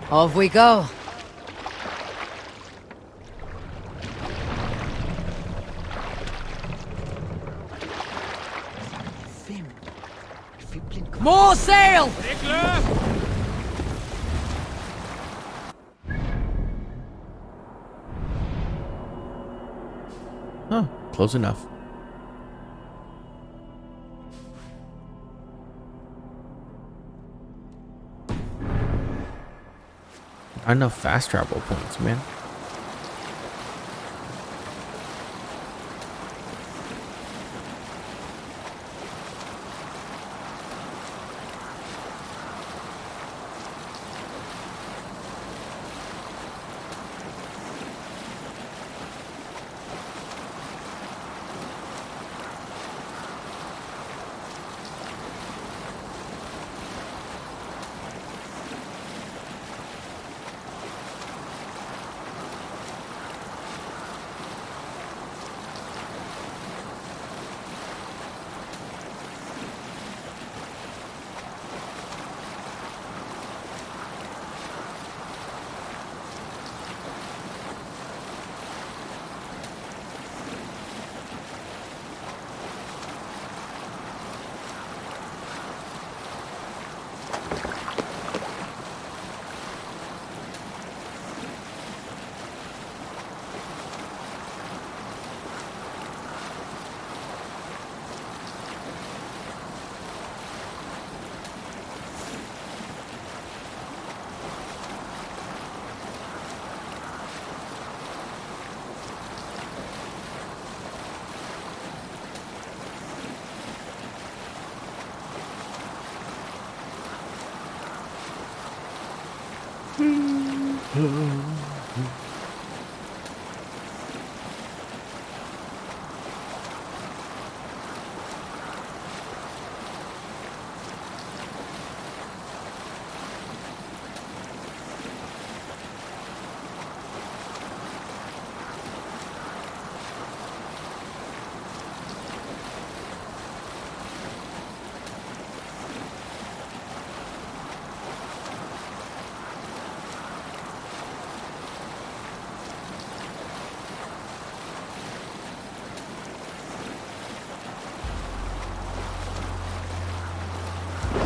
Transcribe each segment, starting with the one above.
Off we go. More sail! Huh, close enough. Not enough fast travel points, man.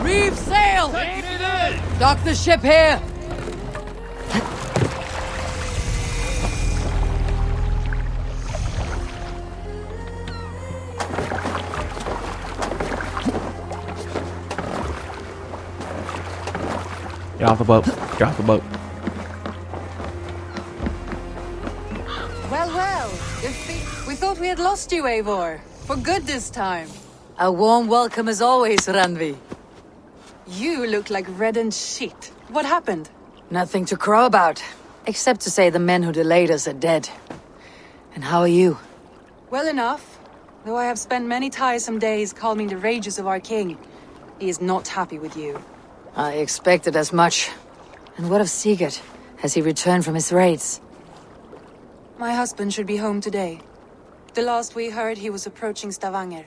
Reef sail! Dock the ship here! Get off the boat. Get off the boat. Well, we thought we had lost you, Eivor. For good this time. A warm welcome as always, Randvi. You look like reddened shit. What happened? Nothing to crow about, except to say the men who delayed us are dead. And how are you? Well enough, though I have spent many tiresome days calming the rages of our king. He is not happy with you. I expected as much. And what of Sigurd? Has he returned from his raids? My husband should be home today. The last we heard, he was approaching Stavanger.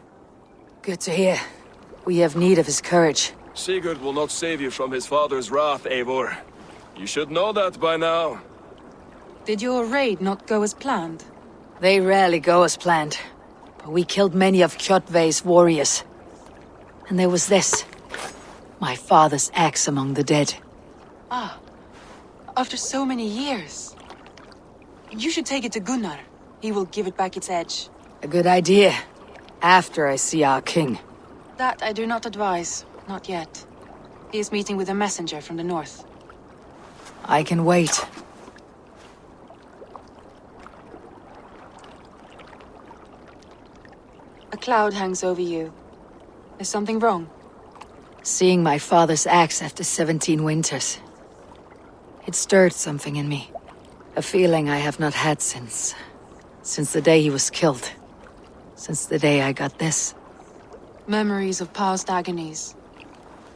Good to hear. We have need of his courage. Sigurd will not save you from his father's wrath, Eivor. You should know that by now. Did your raid not go as planned? They rarely go as planned. But we killed many of Kjotve's warriors. And there was this. My father's axe among the dead. Ah, after so many years. You should take it to Gunnar. He will give it back its edge. A good idea. After I see our king. That I do not advise. Not yet. He is meeting with a messenger from the north. I can wait. A cloud hangs over you. Is something wrong? Seeing my father's axe after 17 winters. It stirred something in me. A feeling I have not had since the day he was killed. Since the day I got this. Memories of past agonies.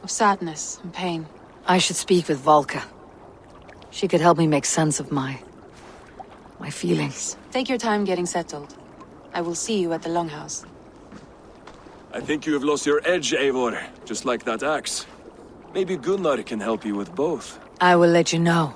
Of sadness and pain. I should speak with Volka. She could help me make sense of my feelings. Take your time getting settled. I will see you at the Longhouse. I think you have lost your edge, Eivor, just like that axe. Maybe Gunnar can help you with both. I will let you know.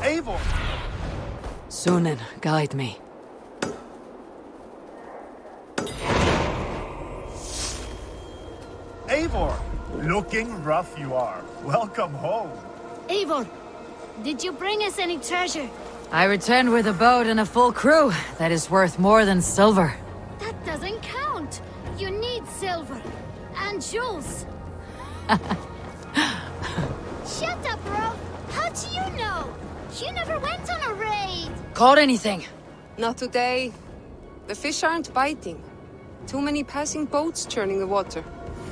Eivor! Sunan, guide me. Eivor! Looking rough you are. Welcome home. Eivor, did you bring us any treasure? I returned with a boat and a full crew. That is worth more than silver. That doesn't count. You need silver. And jewels. Shut up, bro. How do you know? You never went on a raid. Caught anything? Not today. The fish aren't biting. Too many passing boats churning the water.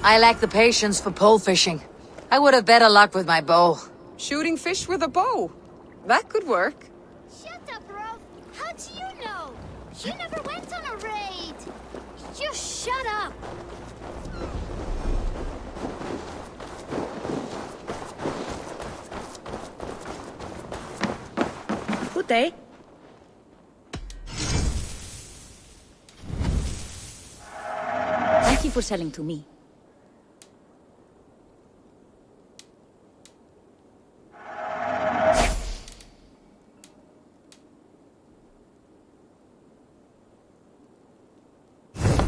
I lack the patience for pole fishing. I would have better luck with my bow. Shooting fish with a bow. That could work. Shut up, bro. How do you know? You never went on a raid. Just shut up. Good day. Thank you for selling to me.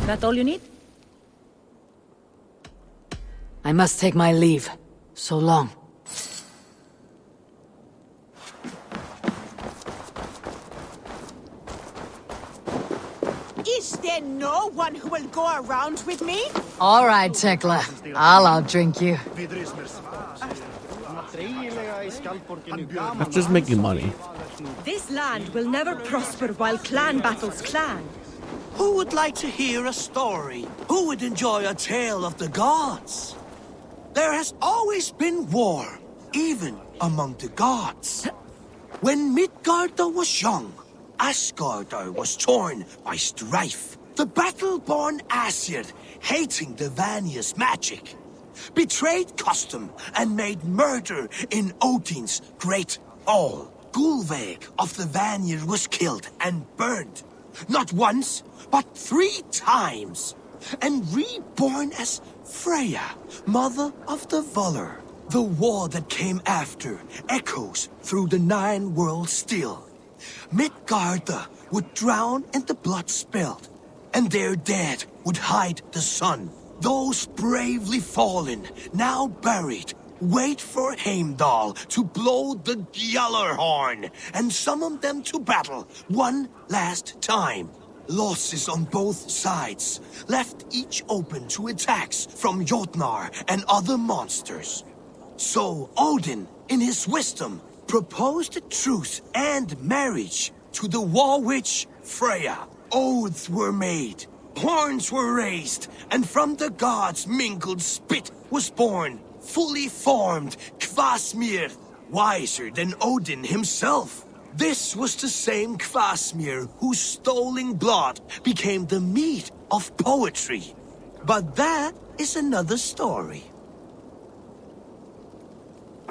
That all you need? I must take my leave. So long. Is there no one who will go around with me? All right, Tekla. I'll outdrink you. That's just making money. This land will never prosper while clan battles clan. Who would like to hear a story? Who would enjoy a tale of the gods? There has always been war, even among the gods. When Midgardr was young, Asgardr was torn by strife. The battle-born Aesir, hating the Vanir's magic, betrayed custom and made murder in Odin's great hall. Gulveig of the Vanir was killed and burned, not once, but 3 times, and reborn as Freya, mother of the Valor. The war that came after echoes through the 9 worlds still. Midgardr would drown in the blood spilled, and their dead would hide the sun. Those bravely fallen, now buried, wait for Heimdall to blow the Gjallarhorn and summon them to battle one last time. Losses on both sides left each open to attacks from Jotnar and other monsters. So Odin, in his wisdom, proposed a truce and marriage to the war witch Freya. Oaths were made, horns were raised, and from the gods' mingled spit was born, fully formed Kvasmir, wiser than Odin himself. This was the same Kvasmir whose stolen blood became the meat of poetry. But that is another story.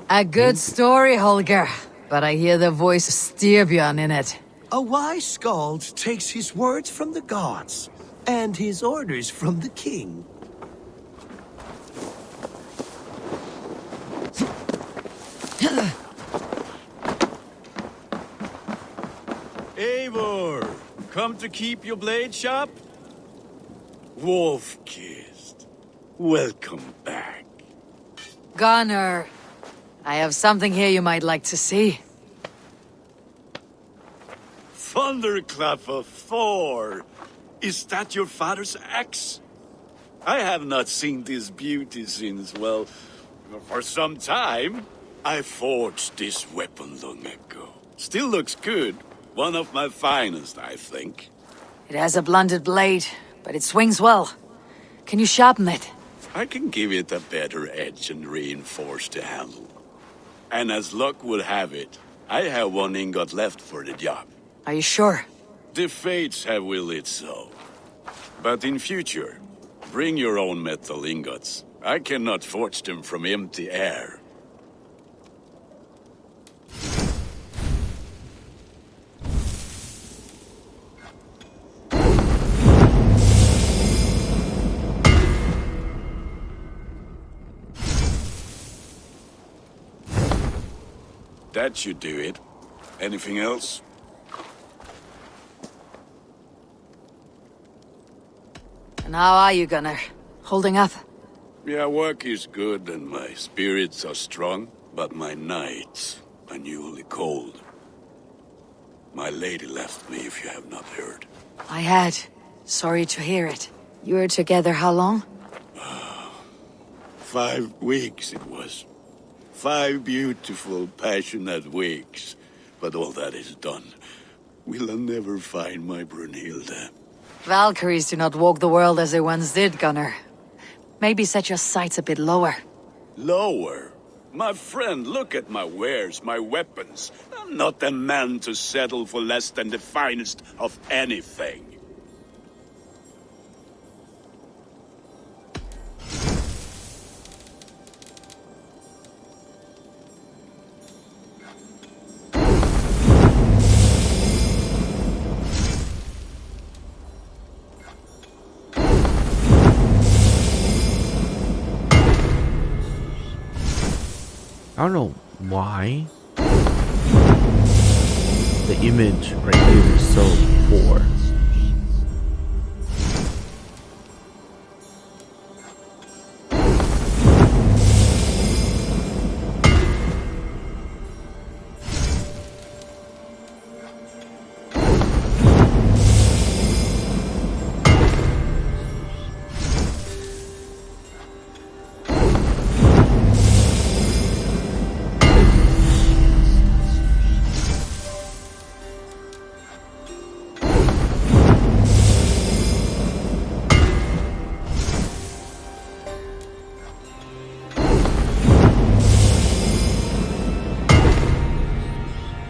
A good story, Holger. But I hear the voice of Styrbjörn in it. A wise skald takes his words from the gods and his orders from the king. Eivor, come to keep your blade sharp? Wolf-kissed, welcome back. Gunnar, I have something here you might like to see. Thunderclap of Thor! Is that your father's axe? I have not seen this beauty since, well, for some time. I forged this weapon long ago. Still looks good. One of my finest, I think. It has a blunted blade, but it swings well. Can you sharpen it? I can give it a better edge and reinforce the handle. And as luck would have it, I have one ingot left for the job. Are you sure? The fates have willed it so. But in future, bring your own metal ingots. I cannot forge them from empty air. That should do it. Anything else? And how are you, Gunnar? Holding up? Yeah, work is good and my spirits are strong, but my nights are newly cold. My lady left me, if you have not heard. I had. Sorry to hear it. You were together how long? 5 weeks it was. 5 beautiful, passionate weeks. But all that is done. Will I never find my Brunhilde? Valkyries do not walk the world as they once did, Gunnar. Maybe set your sights a bit lower. Lower? My friend, look at my wares, my weapons. I'm not a man to settle for less than the finest of anything. I don't know why the image right here is so poor.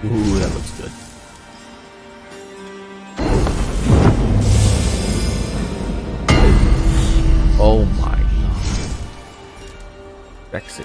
Ooh, that looks good. Oh my god. Sexy.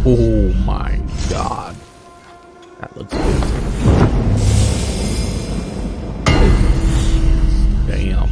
Oh my god. That looks amazing. Damn.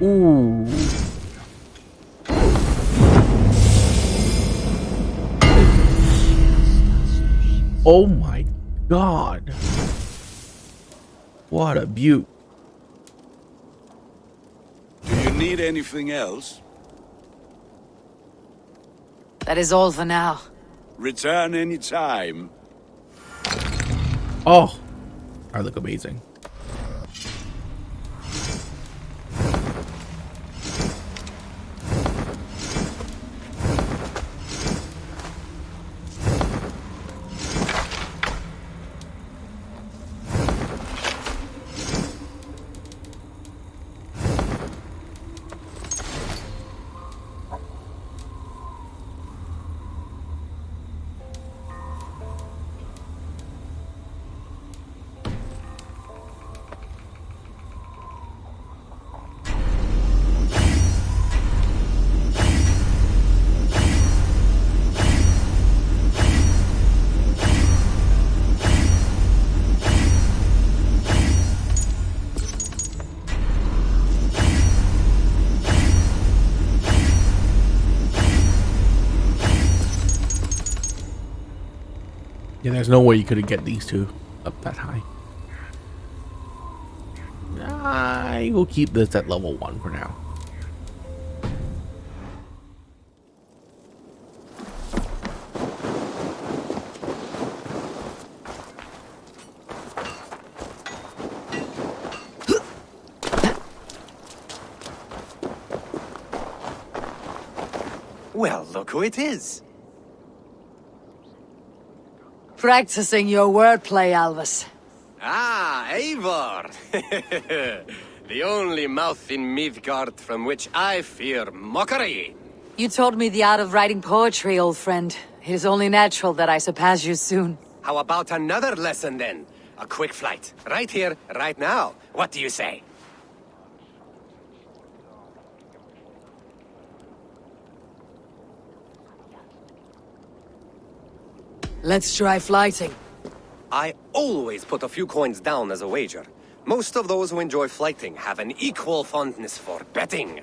Ooh. Oh my god. What a beaut. Do you need anything else? That is all for now. Return anytime. Oh, I look amazing. Yeah, there's no way you could get these two up that high. I will keep this at level 1 for now. Well, look who it is. Practicing your wordplay, Alvis. Ah, Eivor! The only mouth in Midgard from which I fear mockery. You taught me the art of writing poetry, old friend. It is only natural that I surpass you soon. How about another lesson then? A quick flight. Right here, right now. What do you say? Let's try flighting. I always put a few coins down as a wager. Most of those who enjoy flighting have an equal fondness for betting.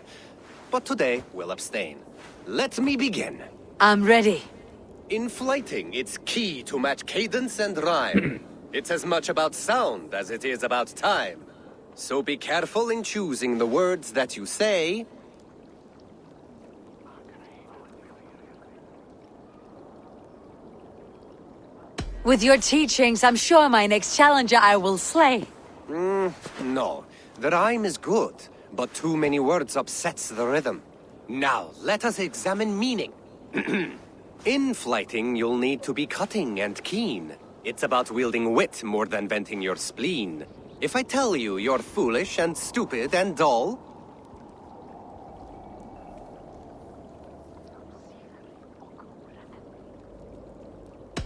But today, we'll abstain. Let me begin. I'm ready. In flighting, it's key to match cadence and rhyme. It's as much about sound as it is about time. So be careful in choosing the words that you say. With your teachings, I'm sure my next challenger I will slay. No. The rhyme is good, but too many words upsets the rhythm. Now, let us examine meaning. In flighting, you'll need to be cutting and keen. It's about wielding wit more than venting your spleen. If I tell you you're foolish and stupid and dull,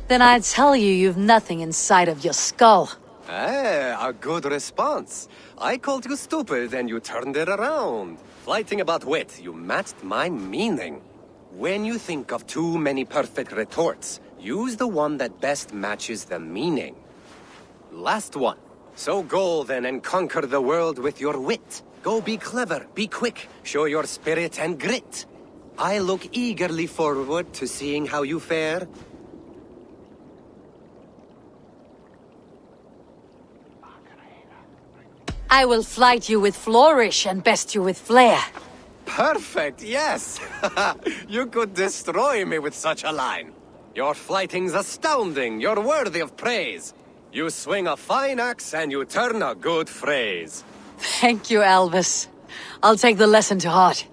then I'd tell you you've nothing inside of your skull. a good response. I called you stupid and you turned it around. Flighting about wit, you matched my meaning. When you think of too many perfect retorts, use the one that best matches the meaning. Last one. So go then and conquer the world with your wit. Go be clever, be quick, show your spirit and grit. I look eagerly forward to seeing how you fare. I will flight you with flourish and best you with flair. Perfect, yes! You could destroy me with such a line. Your flighting's astounding, you're worthy of praise. You swing a fine axe and you turn a good phrase. Thank you, Alvis. I'll take the lesson to heart.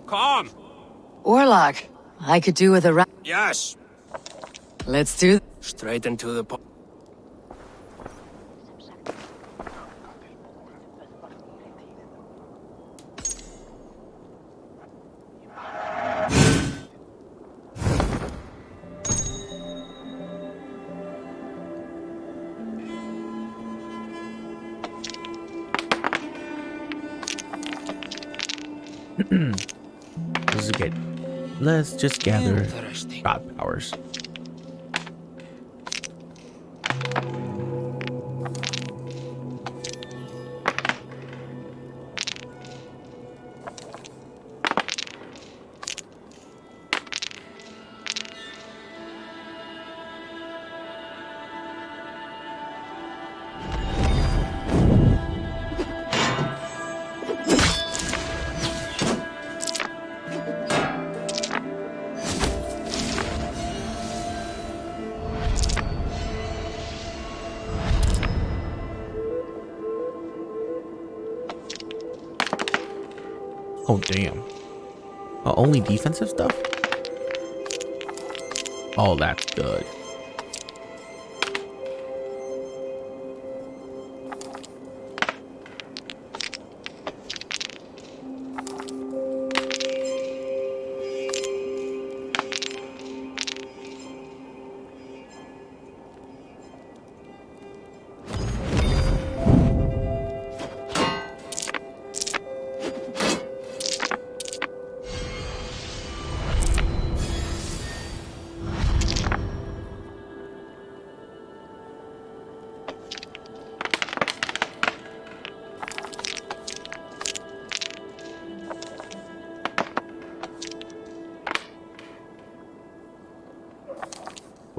Come! Orlog, I could do with a Yes! Let's do... Straight into the po- Let's just gather god powers. Oh, damn. Only defensive stuff? Oh, that's good.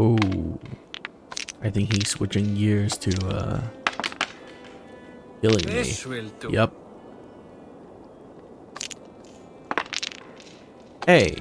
Ooh. I think he's switching gears to killing me. Yep. Hey.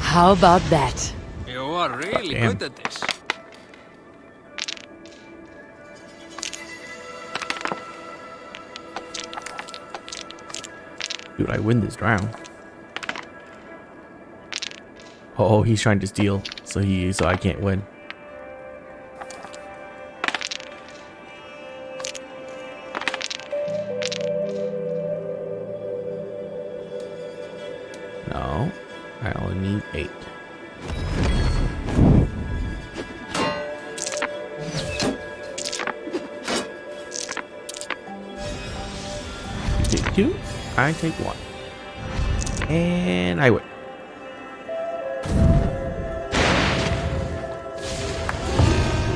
How about that? You are really good at this. Dude, I win this round. Oh, he's trying to steal, so I can't win. No, I only need 8. You take 2, I take 1. And I win.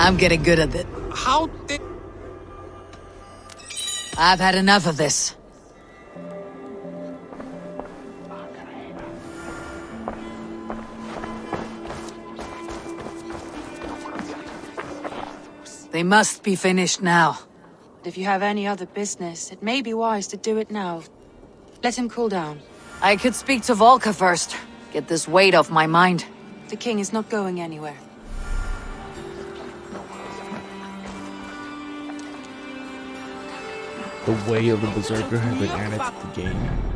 I'm getting good at it. How did... I've had enough of this. They must be finished now. If you have any other business, it may be wise to do it now. Let him cool down. I could speak to Volka first. Get this weight off my mind. The king is not going anywhere. The way of the Berserker has been added to the game.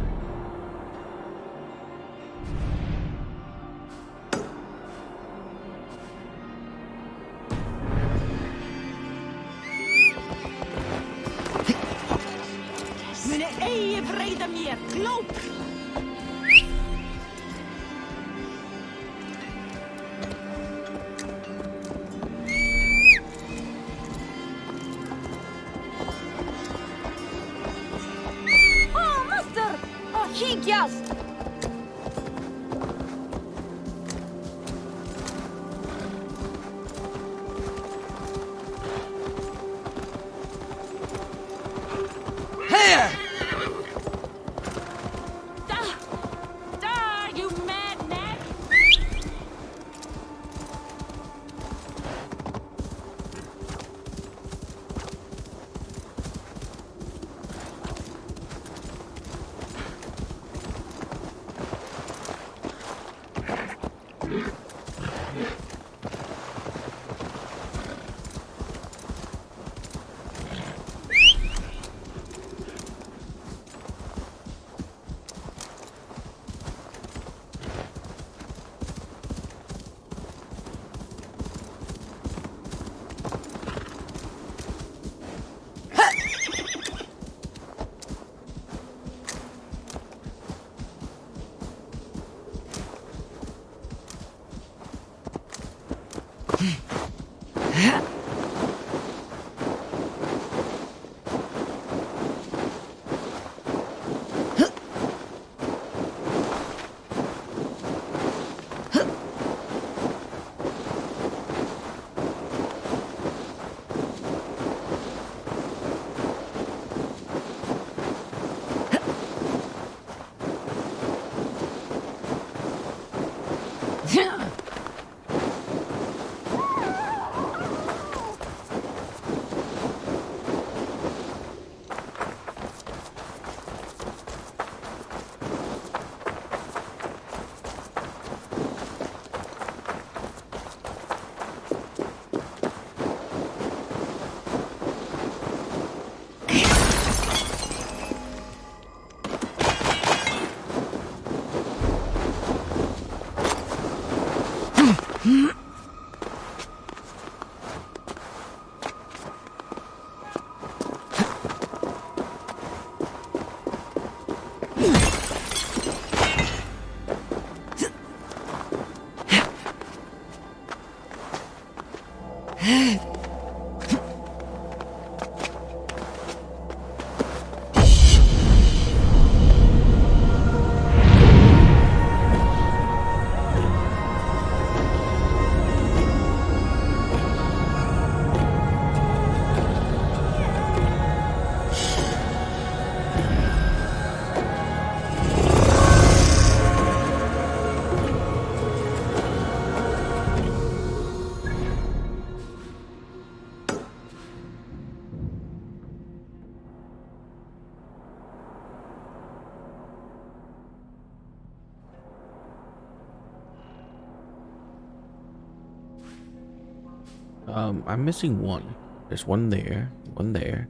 I'm missing one. There's one there, one there.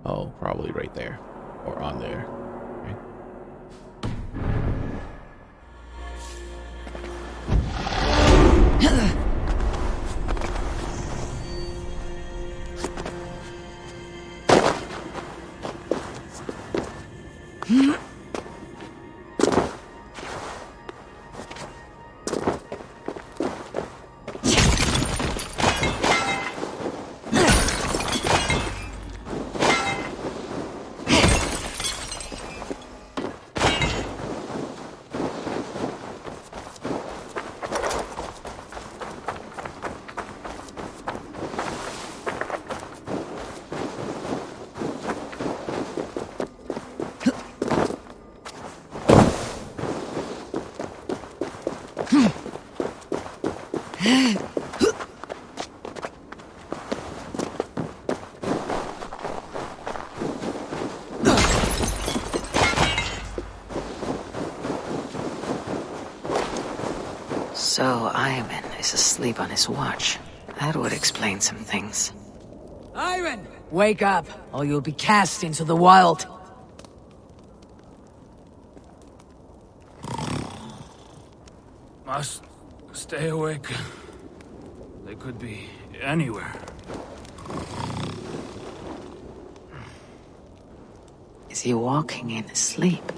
Oh, probably right there or on there. Okay. So Ivan is asleep on his watch. That would explain some things. Ivan! Wake up, or you'll be cast into the wild. Must stay awake. They could be anywhere. Is he walking in his sleep?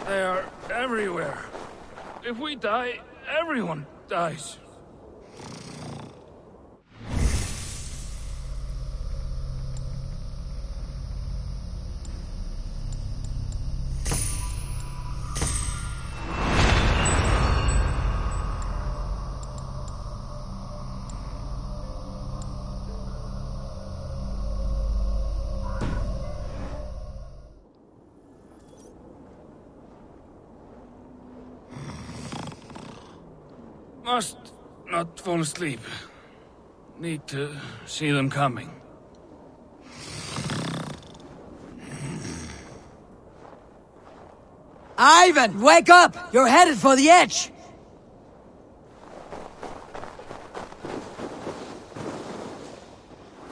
They are everywhere. If we die, everyone dies. Must not fall asleep. Need to see them coming. Ivan, wake up! You're headed for the edge!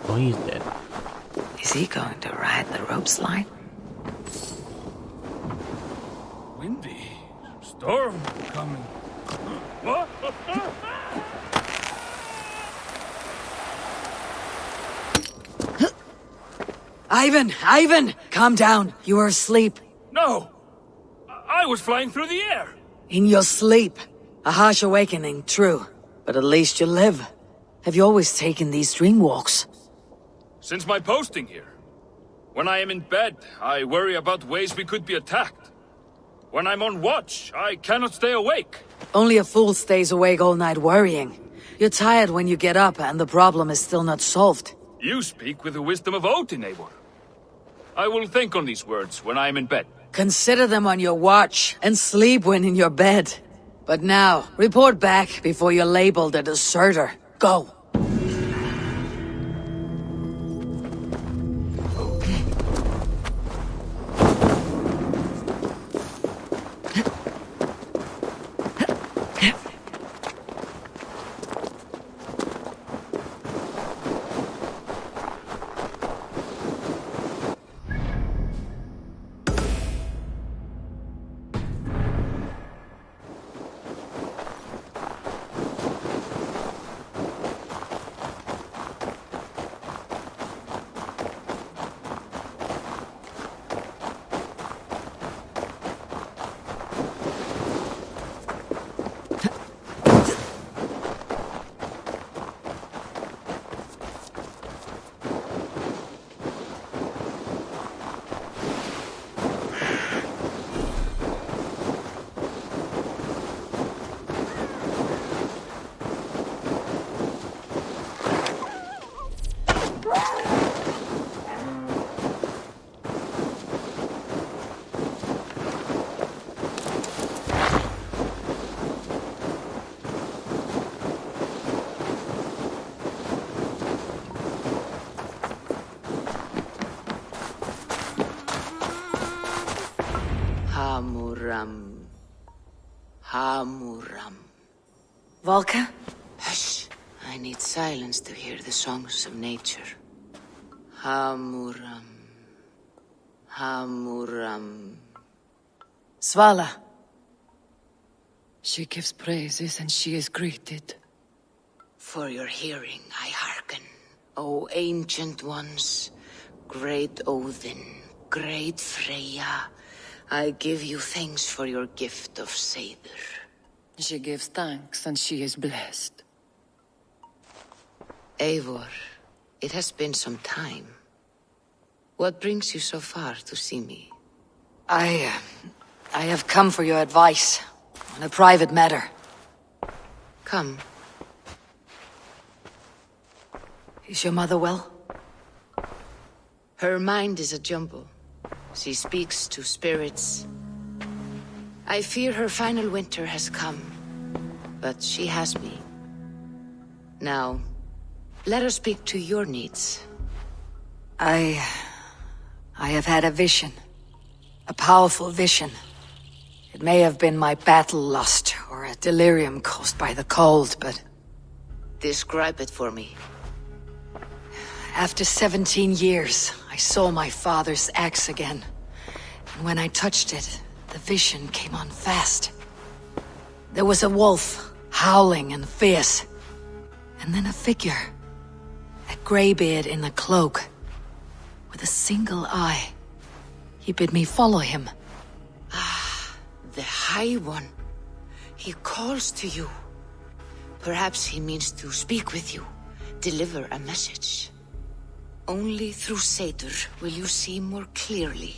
Oh, he's dead. Is he going to ride the rope slide? Windy. Storm coming. What? Ivan! Calm down. You are asleep. No! I was flying through the air! In your sleep. A harsh awakening, true. But at least you live. Have you always taken these dream walks? Since my posting here. When I am in bed, I worry about ways we could be attacked. When I'm on watch, I cannot stay awake. Only a fool stays awake all night worrying. You're tired when you get up and the problem is still not solved. You speak with the wisdom of Odin, Eivor. I will think on these words when I am in bed. Consider them on your watch and sleep when in your bed. But now, report back before you're labeled a deserter. Go. Volka? Hush. I need silence to hear the songs of nature. Hamuram. Hamuram. Svala. She gives praises and she is greeted. For your hearing I hearken, O ancient ones, great Odin, great Freya. I give you thanks for your gift of Seder. She gives thanks and she is blessed. Eivor, it has been some time. What brings you so far to see me? I have come for your advice on a private matter. Come. Is your mother well? Her mind is a jumble. She speaks to spirits. I fear her final winter has come, but she has me. Now, let her speak to your needs. I have had a vision. A powerful vision. It may have been my battle lust, or a delirium caused by the cold, but... Describe it for me. After 17 years, I saw my father's axe again. And when I touched it, the vision came on fast. There was a wolf, howling and fierce. And then a figure. A greybeard in a cloak. With a single eye. He bid me follow him. Ah, the High One. He calls to you. Perhaps he means to speak with you. Deliver a message. Only through Seder will you see more clearly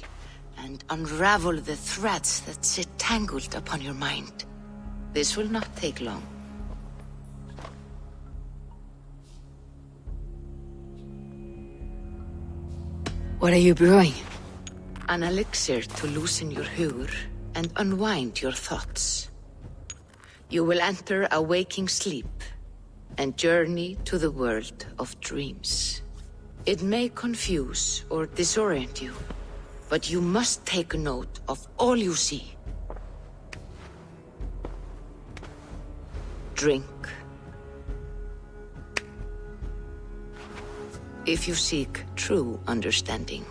and unravel the threads that sit tangled upon your mind. This will not take long. What are you brewing? An elixir to loosen your hugur and unwind your thoughts. You will enter a waking sleep and journey to the world of dreams. It may confuse or disorient you, but you must take note of all you see. Drink. If you seek true understanding.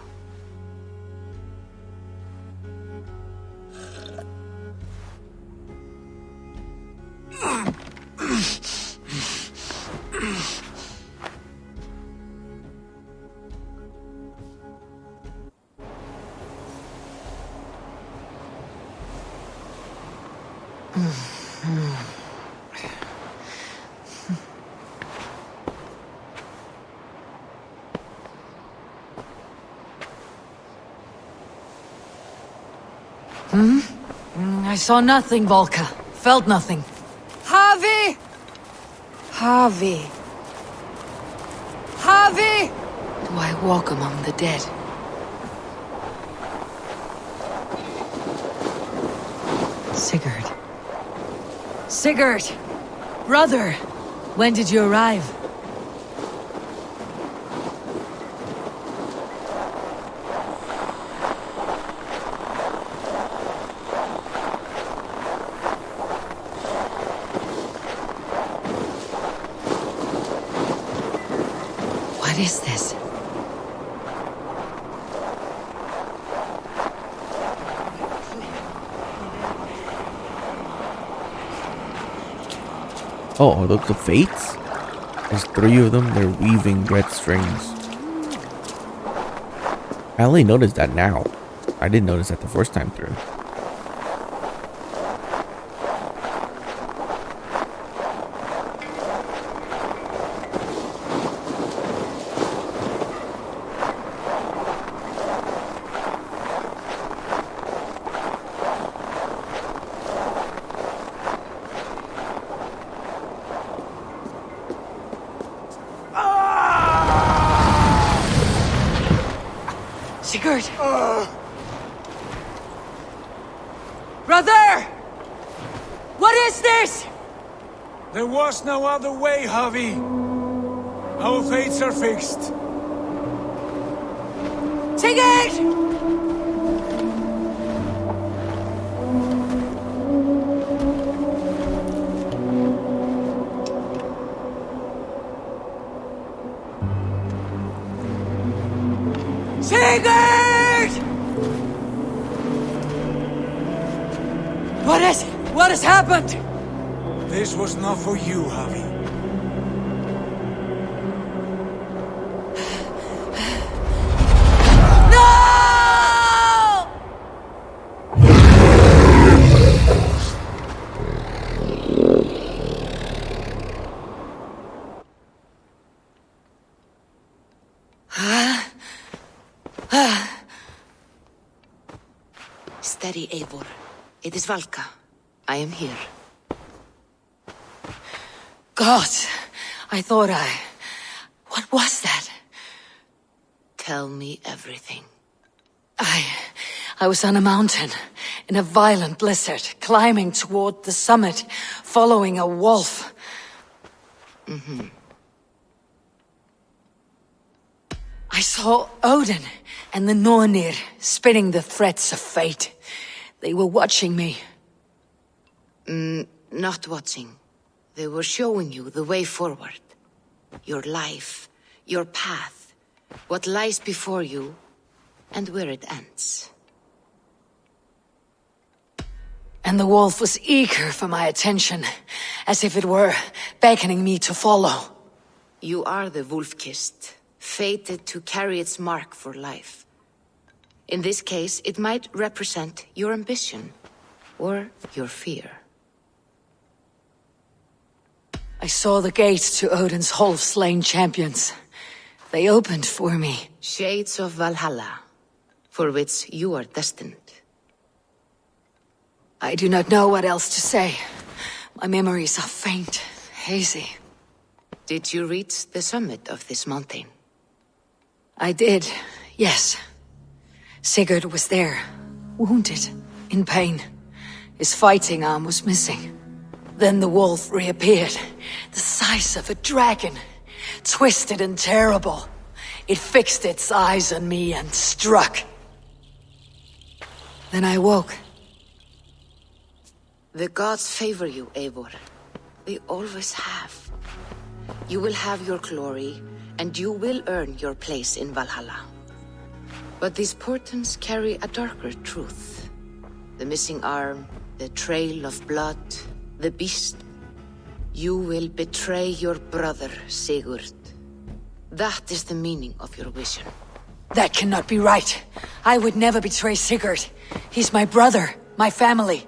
I saw nothing, Volka. Felt nothing. Javi! Javi. Javi! Do I walk among the dead? Sigurd. Sigurd! Brother! When did you arrive? What is this? Oh, are those the fates? There's 3 of them. They're weaving red strings. I only noticed that now. I didn't notice that the first time through. Sigurd! Brother! What is this? There was no other way, Javi. Our fates are fixed. Sigurd! Sigurd! What is it? What has happened? This was not for you, Javi. Steady, Eivor. It is Valka. I am here. God, I thought What was that? Tell me everything. I was on a mountain, in a violent blizzard, climbing toward the summit, following a wolf. Mm-hmm. I saw Odin and the Nornir spitting the threats of fate. They were watching me. Not watching. They were showing you the way forward. Your life, your path, what lies before you, and where it ends. And the wolf was eager for my attention, as if it were beckoning me to follow. You are the wolf-kissed, fated to carry its mark for life. In this case, it might represent your ambition, or your fear. I saw the gates to Odin's Hall of Slain Champions. They opened for me. Shades of Valhalla, for which you are destined. I do not know what else to say. My memories are faint, hazy. Did you reach the summit of this mountain? I did, yes. Sigurd was there, wounded, in pain. His fighting arm was missing. Then the wolf reappeared, the size of a dragon, twisted and terrible. It fixed its eyes on me and struck. Then I woke. The gods favor you, Eivor. They always have. You will have your glory, and you will earn your place in Valhalla. But these portents carry a darker truth. The missing arm, the trail of blood, the beast. You will betray your brother, Sigurd. That is the meaning of your vision. That cannot be right. I would never betray Sigurd. He's my brother, my family.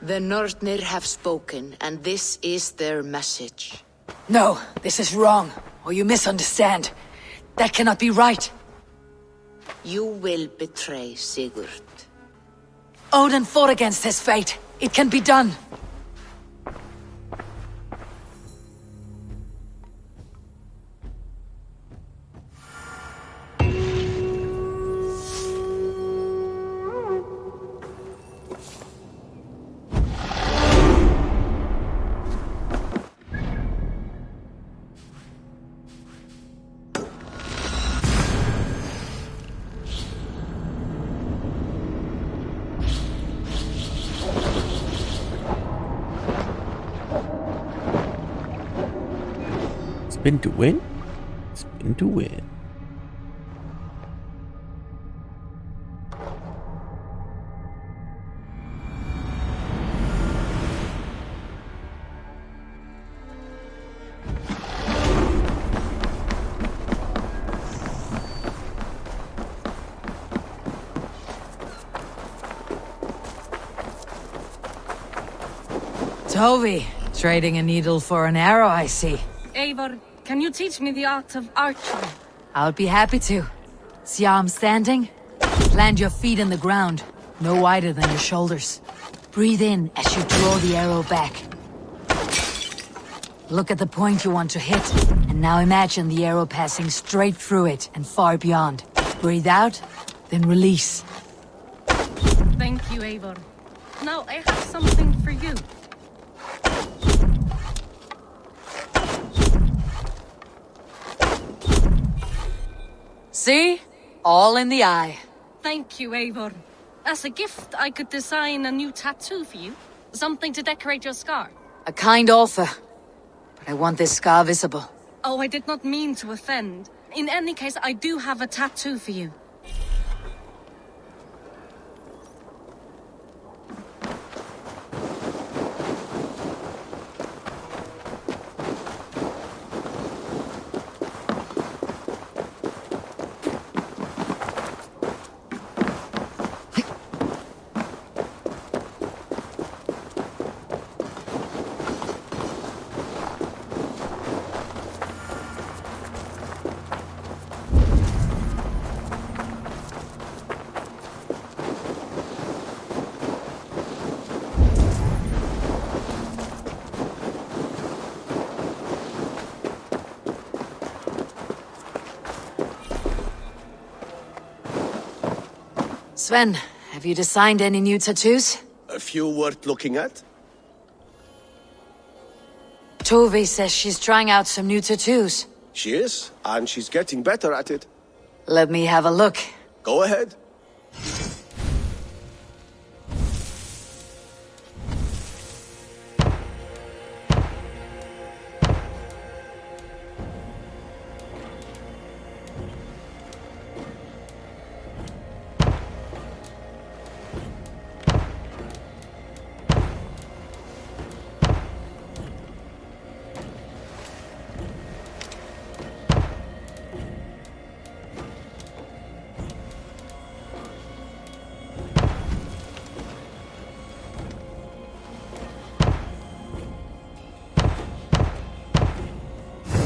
The Nornir have spoken, and this is their message. No, this is wrong, or you misunderstand. That cannot be right. You will betray Sigurd. Odin fought against his fate. It can be done. Spin to win? Spin to win. Toby, trading a needle for an arrow, I see. Eivor, can you teach me the art of archery? I would be happy to. See how I'm standing? Plant your feet in the ground, no wider than your shoulders. Breathe in as you draw the arrow back. Look at the point you want to hit, and now imagine the arrow passing straight through it and far beyond. Breathe out, then release. Thank you, Eivor. Now I have something for you. See? All in the eye. Thank you, Eivor. As a gift, I could design a new tattoo for you. Something to decorate your scar. A kind offer. But I want this scar visible. Oh, I did not mean to offend. In any case, I do have a tattoo for you. Sven, have you designed any new tattoos? A few worth looking at? Tove says she's trying out some new tattoos. She is, and she's getting better at it. Let me have a look. Go ahead.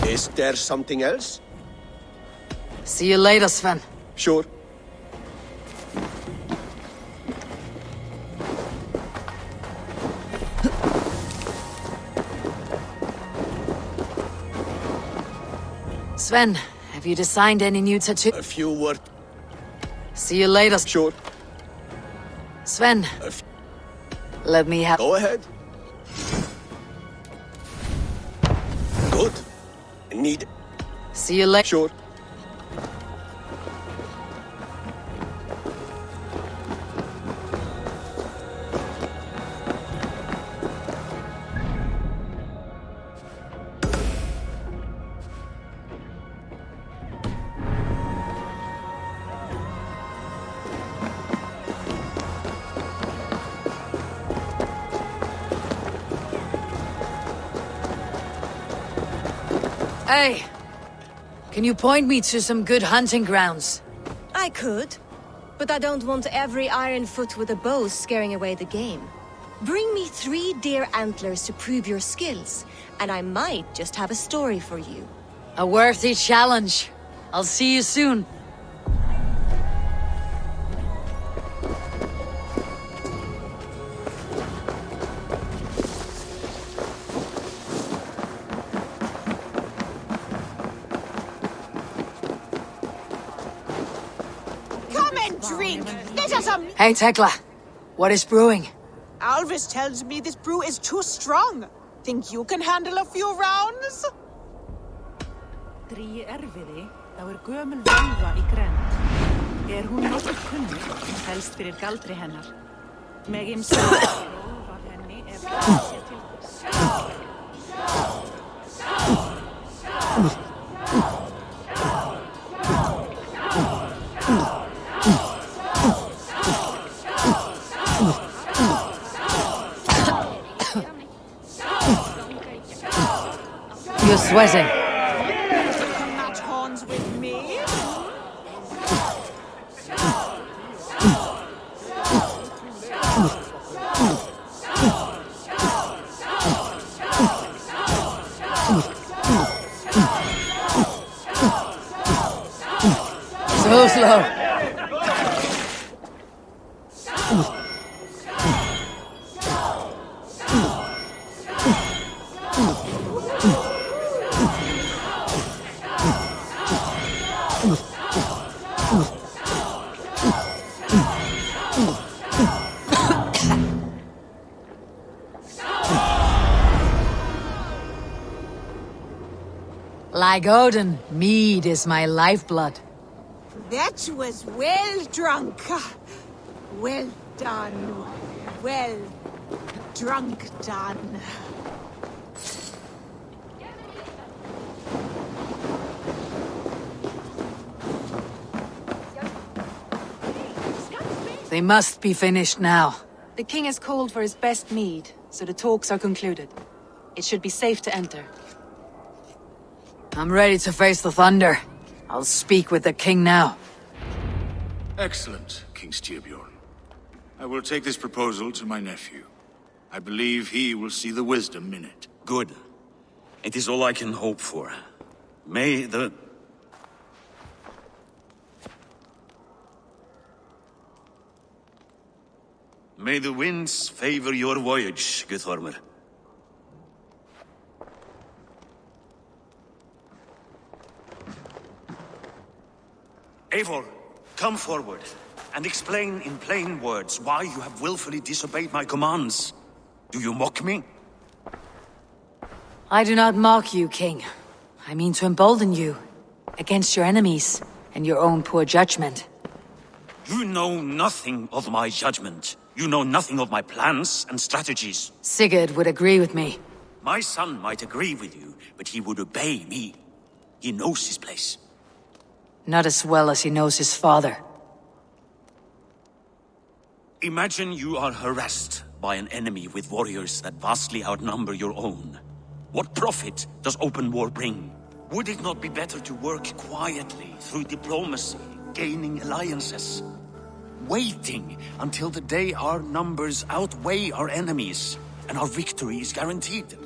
Is there something else? See you later, Sven. Sure. Sven, have you designed any new tattoos? A few words. See you later. Sure. Sven, let me have... Go ahead. Good. Need... See you later. Sure. Hey, can you point me to some good hunting grounds? I could, but I don't want every iron foot with a bow scaring away the game. Bring me 3 deer antlers to prove your skills, and I might just have a story for you. A worthy challenge. I'll see you soon. Hey, Tekla. What is brewing? Alvis tells me this brew is too strong. Think you can handle a few rounds? Dríi erfiði, þá gömul völva í grennd. Hún nokkuð kunnug, helst fyrir galdri hennar. Meg rófað henni sé til þess. You're sweating. Can match horns with me? So slow. Like Odin, mead is my lifeblood. That was well drunk. Well done. Well drunk done. They must be finished now. The king has called for his best mead, so the talks are concluded. It should be safe to enter. I'm ready to face the thunder. I'll speak with the king now. Excellent, King Styrbjorn. I will take this proposal to my nephew. I believe he will see the wisdom in it. Good. It is all I can hope for. May the... May the winds favor your voyage, Guthormer. Eivor, come forward. and explain in plain words why you have willfully disobeyed my commands. Do you mock me? I do not mock you, King. I mean to embolden you against your enemies and your own poor judgment. You know nothing of my judgment. You know nothing of my plans and strategies. Sigurd would agree with me. My son might agree with you, but he would obey me. He knows his place. Not as well as he knows his father. Imagine you are harassed by an enemy with warriors that vastly outnumber your own. What profit does open war bring? Would it not be better to work quietly through diplomacy, gaining alliances? Waiting until the day our numbers outweigh our enemies and our victory is guaranteed.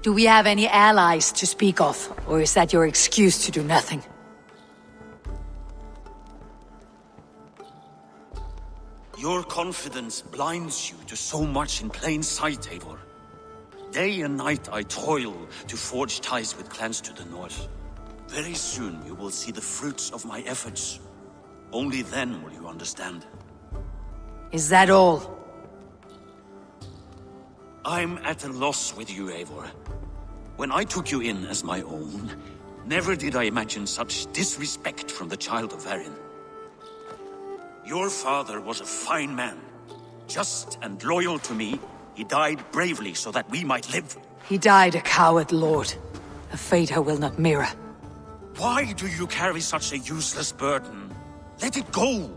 Do we have any allies to speak of, or is that your excuse to do nothing? Your confidence blinds you to so much in plain sight, Eivor. Day and night I toil to forge ties with clans to the north. Very soon you will see the fruits of my efforts. Only then will you understand. Is that all? I'm at a loss with you, Eivor. When I took you in as my own, never did I imagine such disrespect from the child of Varin. Your father was a fine man. Just and loyal to me, he died bravely so that we might live. He died a coward, Lord. A fate I will not mirror. Why do you carry such a useless burden? Let it go!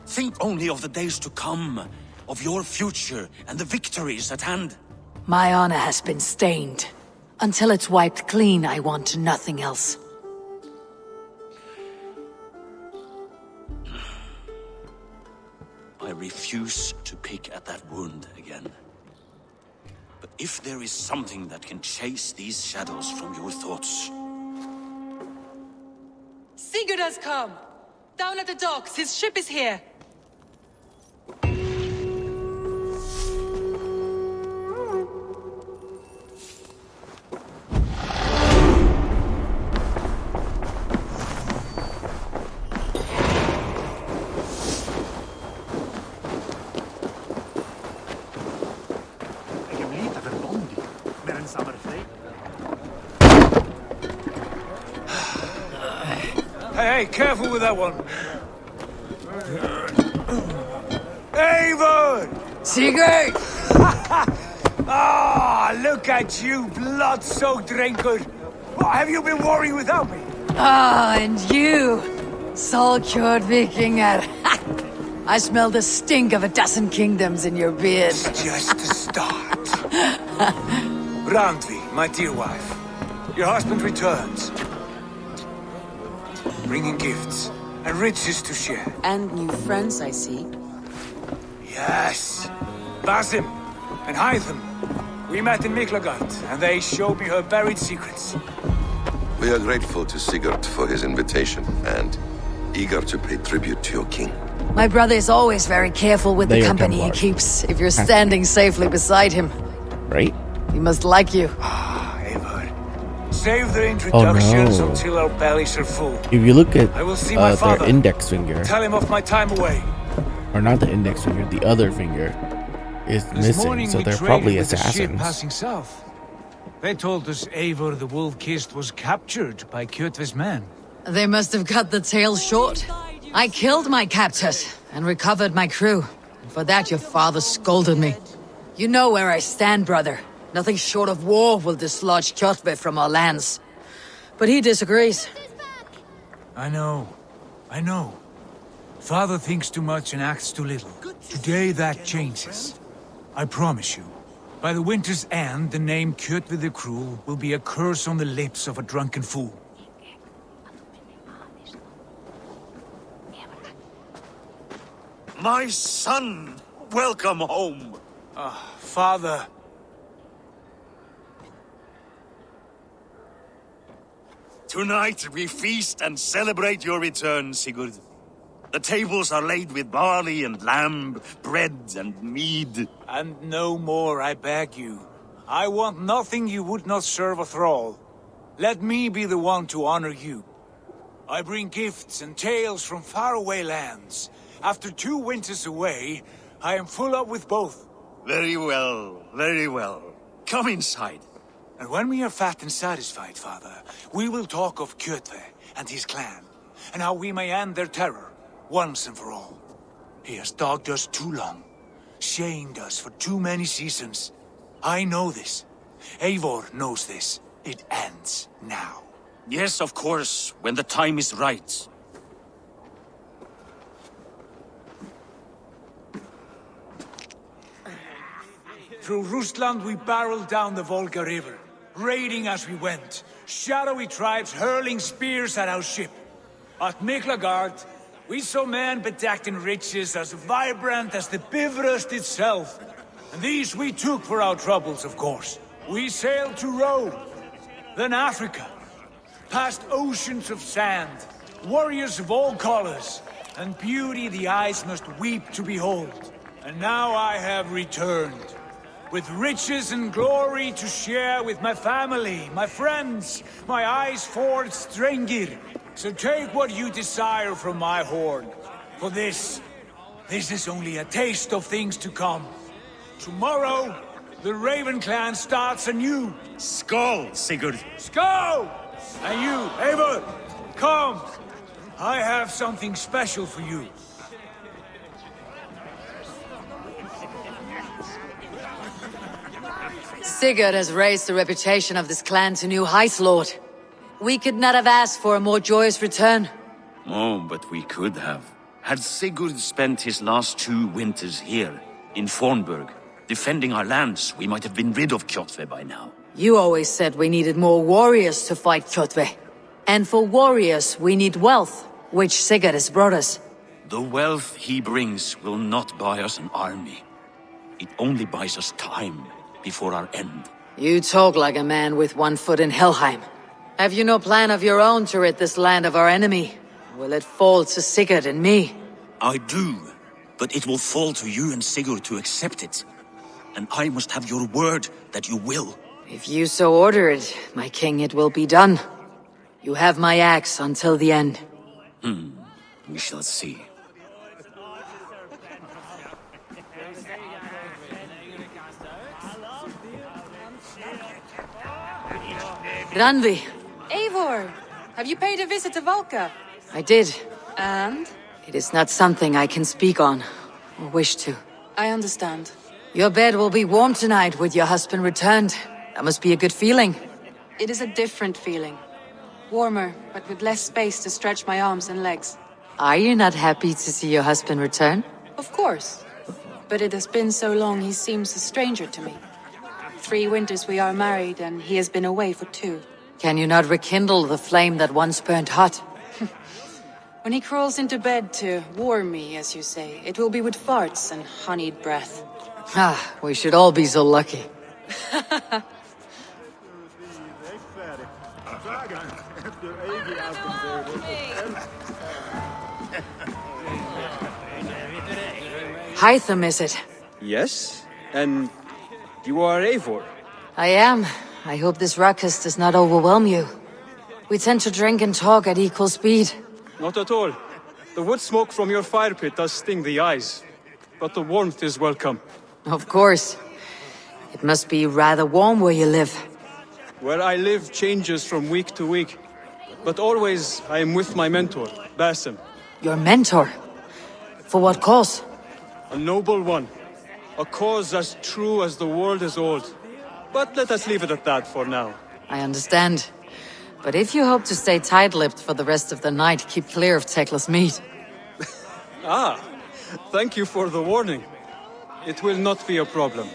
Think only of the days to come, of your future and the victories at hand. My honor has been stained. Until it's wiped clean, I want nothing else. I refuse to pick at that wound again. But if there is something that can chase these shadows from your thoughts... Sigurd has come! Down at the docks, his ship is here! Hey, careful with that one. Eivor! Sigurd! Ah, look at you, blood-soaked drinker. Have you been worrying without me? Ah, and you, soul-cured Vikinger. I smell the stink of a dozen kingdoms in your beard. It's just the start. Randvi, my dear wife, your husband returns. Bringing gifts and riches to share. And new friends, I see. Yes. Basim and Hytham. We met in Miklagard, and they showed me her buried secrets. We are grateful to Sigurd for his invitation, and eager to pay tribute to your king. My brother is always very careful with the company he keeps, if you're standing safely beside him. Right? He must like you. Save the introductions Oh, no. until our bellies are full. If you look at I will see my father. their index finger, Tell him of my time away. or not the index finger, the other finger is missing, so they're probably with a ship assassins. passing south. They told us Eivor the Wolf-Kissed was captured by Kjotve's men. They must have cut the tail short. I killed my captors and recovered my crew. For that your father scolded me. You know where I stand, brother. Nothing short of war will dislodge Kjotve from our lands. But he disagrees. I know. Father thinks too much and acts too little. Today that changes. I promise you. By the winter's end, the name Kjotve the Cruel will be a curse on the lips of a drunken fool. My son! Welcome home! Father. Tonight we feast and celebrate your return, Sigurd. The tables are laid with barley and lamb, bread and mead. And no more, I beg you. I want nothing you would not serve a thrall. Let me be the one to honor you. I bring gifts and tales from faraway lands. After 2 winters away, I am full up with both. Very well, very well. Come inside. And when we are fat and satisfied, Father, we will talk of Kjotve and his clan, and how we may end their terror, once and for all. He has dogged us too long, shamed us for too many seasons. I know this. Eivor knows this. It ends now. Yes, of course, when the time is right. Through Rusland we barreled down the Volga River, raiding as we went, shadowy tribes hurling spears at our ship. At Miklagard, we saw men bedecked in riches as vibrant as the Bifrost itself. And these we took for our troubles, of course. We sailed to Rome, then Africa, past oceans of sand, warriors of all colors, and beauty the eyes must weep to behold. And now I have returned, with riches and glory to share with my family, my friends, my eyes-forged Strengir. So take what you desire from my hoard. For this is only a taste of things to come. Tomorrow, the Raven clan starts anew. Skål, Sigurd. Skål! And you, Eivor, come. I have something special for you. Sigurd has raised the reputation of this clan to new heights, Lord. We could not have asked for a more joyous return. Oh, but we could have. Had Sigurd spent his last 2 winters here, in Fornburg, defending our lands, we might have been rid of Kjotve by now. You always said we needed more warriors to fight Kjotve. And for warriors, we need wealth, which Sigurd has brought us. The wealth he brings will not buy us an army. It only buys us time before our end. You talk like a man with one foot in Helheim. Have you no plan of your own to rid this land of our enemy? Will it fall to Sigurd and me? I do, but it will fall to you and Sigurd to accept it. And I must have your word that you will. If you so order it, my king, it will be done. You have my axe until the end. We shall see. Randvi. Eivor, have you paid a visit to Valka? I did. And? It is not something I can speak on, or wish to. I understand. Your bed will be warm tonight with your husband returned. That must be a good feeling. It is a different feeling. Warmer, but with less space to stretch my arms and legs. Are you not happy to see your husband return? Of course. But it has been so long he seems a stranger to me. 3 winters we are married and he has been away for 2. Can you not rekindle the flame that once burned hot? When he crawls into bed to warm me, as you say, it will be with farts and honeyed breath. Ah, we should all be so lucky. Hytham, is it? Yes, and you are Eivor? I am. I hope this ruckus does not overwhelm you. We tend to drink and talk at equal speed. Not at all. The wood smoke from your fire pit does sting the eyes, but the warmth is welcome. Of course. It must be rather warm where you live. Where I live changes from week to week, but always I am with my mentor, Basim. Your mentor? For what cause? A noble one. A cause as true as the world is old. But let us leave it at that for now. I understand. But if you hope to stay tight-lipped for the rest of the night, keep clear of Tekla's meat. Thank you for the warning. It will not be a problem.